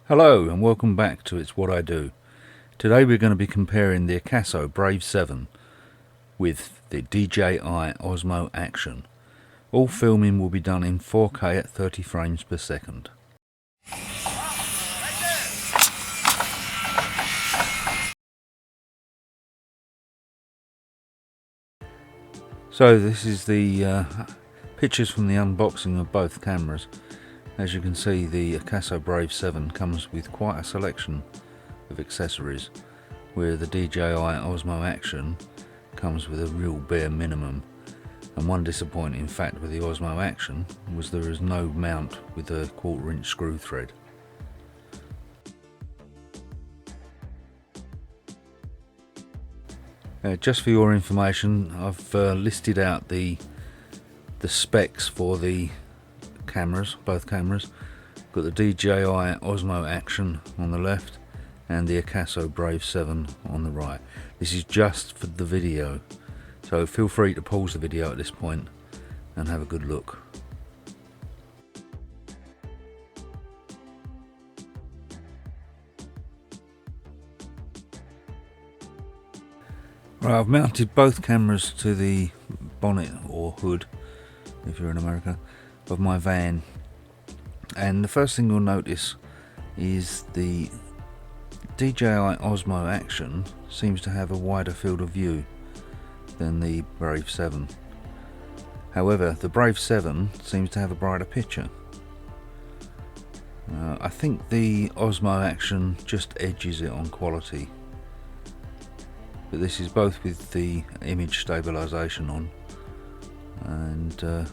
Hello and welcome back to It's What I Do. Today we're going to be comparing the Akaso Brave 7 with the DJI Osmo Action. All filming will be done in 4K at 30 frames per second. So this is the pictures from the unboxing of both cameras. As you can see, the Akaso Brave 7 comes with quite a selection of accessories, where the DJI Osmo Action comes with a real bare minimum. And one disappointing fact with the Osmo Action was there is no mount with a 1/4 inch screw thread. Just for your information, I've listed out the specs for the cameras, both cameras. Got the DJI Osmo Action on the left and the Akaso Brave 7 on the right. This is just for the video, so feel free to pause the video at this point and have a good look. Right, I've mounted both cameras to the bonnet or hood, if you're in America, of my van, and the first thing you'll notice is the DJI Osmo Action seems to have a wider field of view than the Brave 7. However, the Brave 7 seems to have a brighter picture. I think the Osmo Action just edges it on quality, but this is both with the image stabilization on, and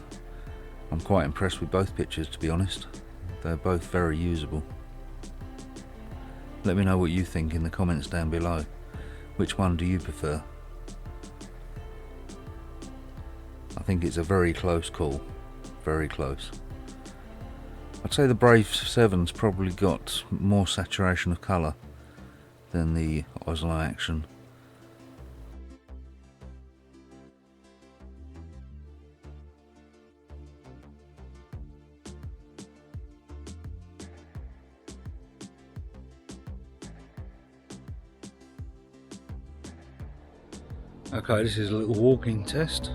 I'm quite impressed with both pictures, to be honest. They're both very usable. Let me know what you think in the comments down below. Which one do you prefer? I think it's a very close call. Very close. I'd say the Brave 7's probably got more saturation of colour than the Osmo Action. Okay, this is a little walking test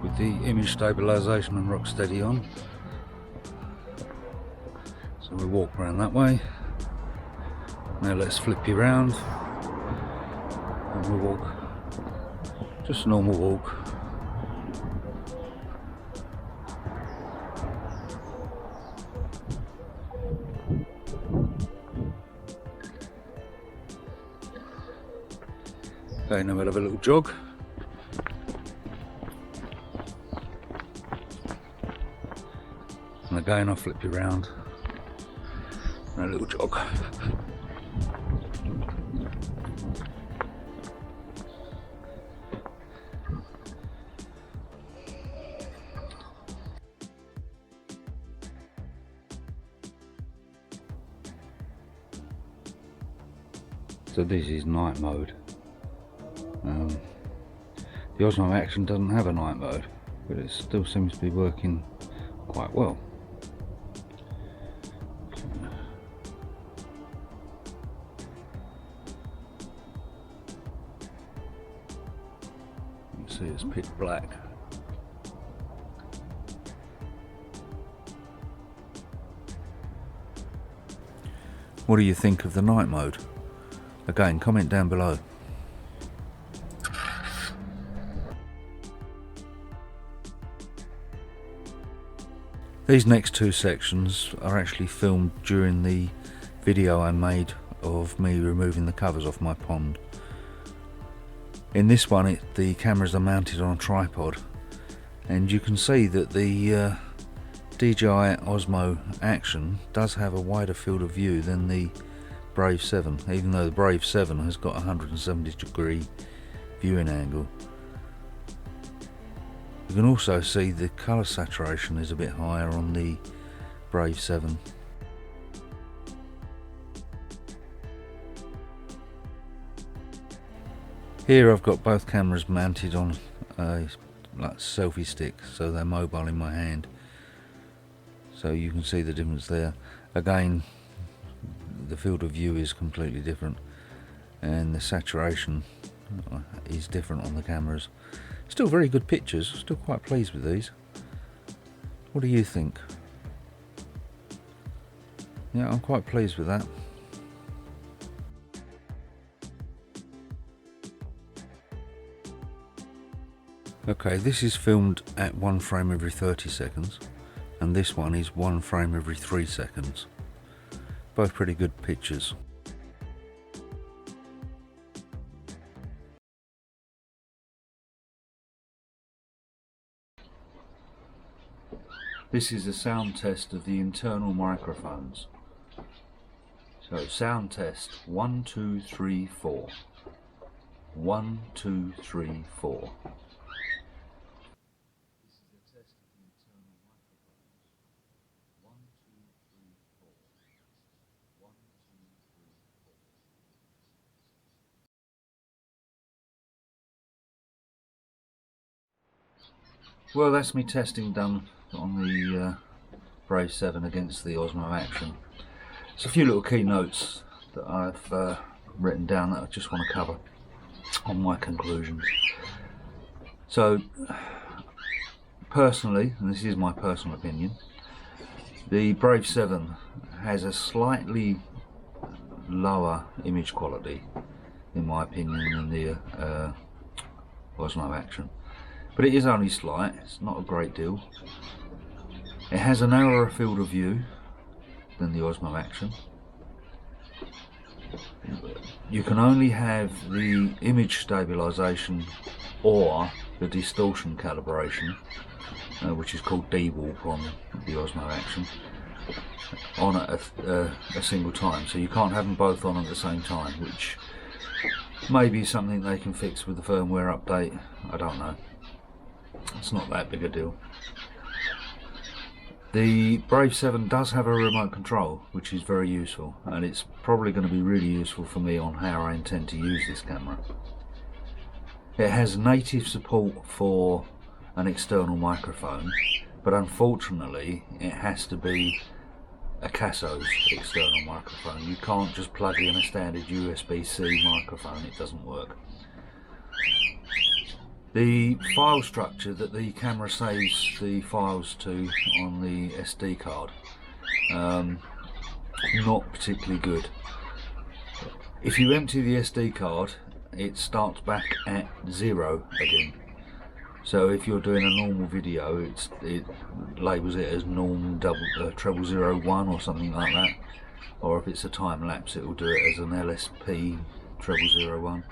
with the image stabilization and rock steady on. So we walk around that way. Now let's flip you around and we walk, just a normal walk. Okay, now we'll have a little jog. And again I'll flip you around. And a little jog. So this is night mode. The Osmo Action doesn't have a night mode, but it still seems to be working quite well. You can see it's pitch black. What do you think of the night mode? Again, comment down below. These next two sections are actually filmed during the video I made of me removing the covers off my pond. In this one the cameras are mounted on a tripod, and you can see that the DJI Osmo Action does have a wider field of view than the Brave 7, even though the Brave 7 has got a 170-degree viewing angle. You can also see the colour saturation is a bit higher on the Brave 7. Here I've got both cameras mounted on a selfie stick, so they're mobile in my hand. So you can see the difference there. Again, the field of view is completely different, and the saturation is different on the cameras. Still very good pictures, still quite pleased with these. What do you think? Yeah, I'm quite pleased with that. Okay, this is filmed at 1 frame every 30 seconds, and this one is 1 frame every 3 seconds. Both pretty good pictures. This is a sound test of the internal microphones. So sound test 1, 2, 3, 4. 1, 2, 3, 4. Well, that's me testing done on the Brave 7 against the Osmo Action. There's a few little key notes that I've written down that I just want to cover on my conclusions. So, personally, and this is my personal opinion, the Brave 7 has a slightly lower image quality, in my opinion, than the Osmo Action. But it is only slight, it's not a great deal. It has a narrower field of view than the Osmo Action. You can only have the image stabilization or the distortion calibration, which is called D-warp on the Osmo Action, on at a single time. So you can't have them both on at the same time, which may be something they can fix with the firmware update. I don't know. It's not that big a deal. The Brave 7 does have a remote control, which is very useful, and it's probably going to be really useful for me on how I intend to use this camera. It has native support for an external microphone, but unfortunately it has to be Akaso's external microphone. You can't just plug in a standard USB-C microphone, it doesn't work. The file structure that the camera saves the files to on the SD card, not particularly good. If you empty the SD card, it starts back at 0 again. So if you're doing a normal video, it labels it as norm 0001 or something like that. Or if it's a time lapse, it will do it as an LSP 0001.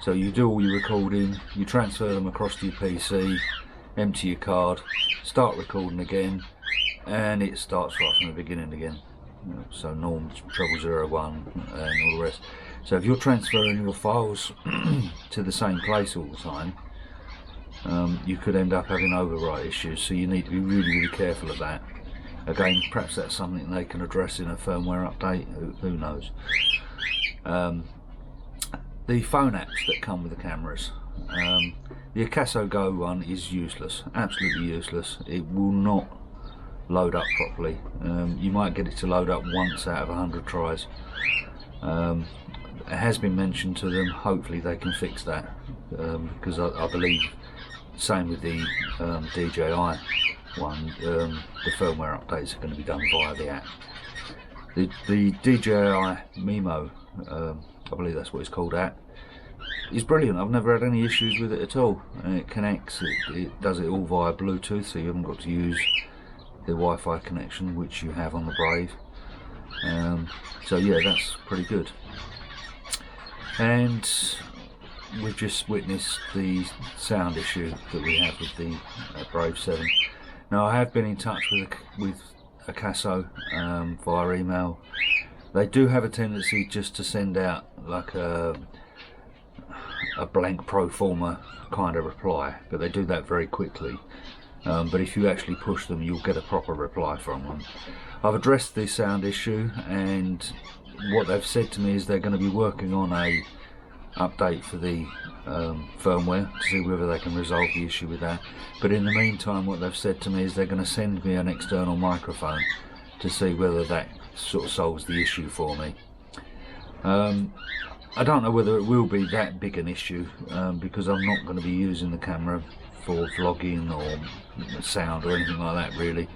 So you do all your recording, you transfer them across to your PC, empty your card, start recording again, and it starts right from the beginning again. So norm 0001 and all the rest. So if you're transferring your files to the same place all the time, you could end up having overwrite issues, so you need to be really careful of that. Again, perhaps that's something they can address in a firmware update, who knows. The phone apps that come with the cameras, the Akaso Go one is useless, absolutely useless. It will not load up properly. You might get it to load up once out of 100 tries. It has been mentioned to them, hopefully they can fix that, because I believe, same with the DJI one, the firmware updates are going to be done via the app. The DJI Mimo, I believe that's what it's called, app, is brilliant. I've never had any issues with it at all, and it connects, it does it all via Bluetooth, so you haven't got to use the Wi-Fi connection which you have on the Brave. So yeah, that's pretty good. And we've just witnessed the sound issue that we have with the Brave 7. Now I have been in touch with Akaso via email. They do have a tendency just to send out like a blank pro forma kind of reply, but they do that very quickly. But if you actually push them, you'll get a proper reply from them. I've addressed the sound issue, and what they've said to me is they're going to be working on a update for the firmware to see whether they can resolve the issue with that. But in the meantime, what they've said to me is they're going to send me an external microphone to see whether that sort of solves the issue for me. I don't know whether it will be that big an issue, because I'm not going to be using the camera for vlogging or sound or anything like that really.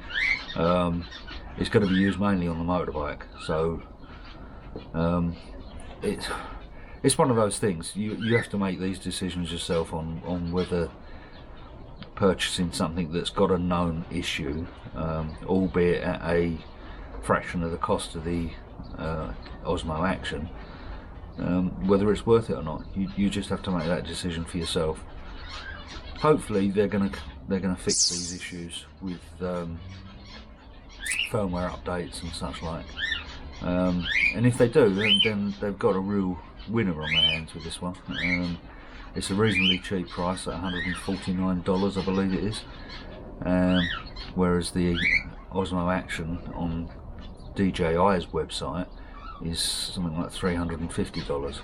It's going to be used mainly on the motorbike, so it's one of those things. You have to make these decisions yourself on whether purchasing something that's got a known issue, albeit at a fraction of the cost of the Osmo Action, whether it's worth it or not. You just have to make that decision for yourself. Hopefully they're gonna fix these issues with firmware updates and such like, and if they do, then they've got a real winner on their hands with this one. It's a reasonably cheap price at $149, I believe it is, whereas the Osmo Action on DJI's website is something like $350.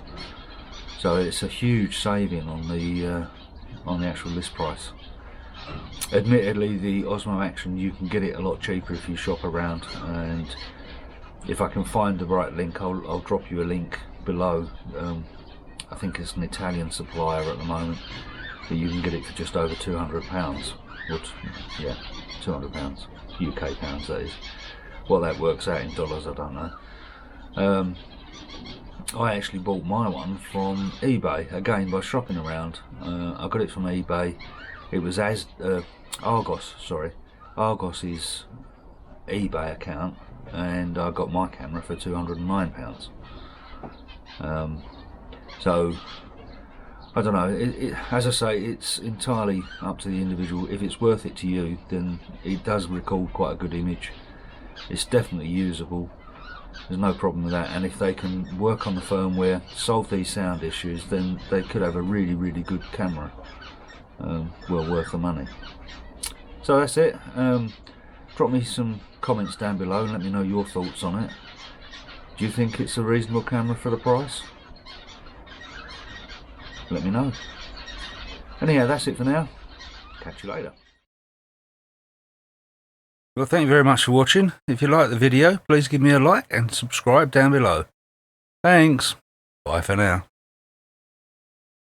So it's a huge saving on the actual list price. Admittedly, the Osmo Action, you can get it a lot cheaper if you shop around, and if I can find the right link, I'll drop you a link below. I think it's an Italian supplier at the moment, but you can get it for just over £200. Yeah, £200, UK pounds that is. What that works out in dollars, I don't know. I actually bought my one from eBay, again by shopping around. I got it from eBay. It was Argos's eBay account, and I got my camera for £209. So I don't know, as I say, it's entirely up to the individual. If it's worth it to you, then it does record quite a good image. It's definitely usable, there's no problem with that, and if they can work on the firmware, solve these sound issues, then they could have a really good camera, well worth the money. So that's it. Drop me some comments down below and let me know your thoughts on it. Do you think it's a reasonable camera for the price? Let me know. Anyhow, that's it for now. Catch you later. Well, thank you very much for watching. If you like the video, please give me a like and subscribe down below. Thanks. Bye for now.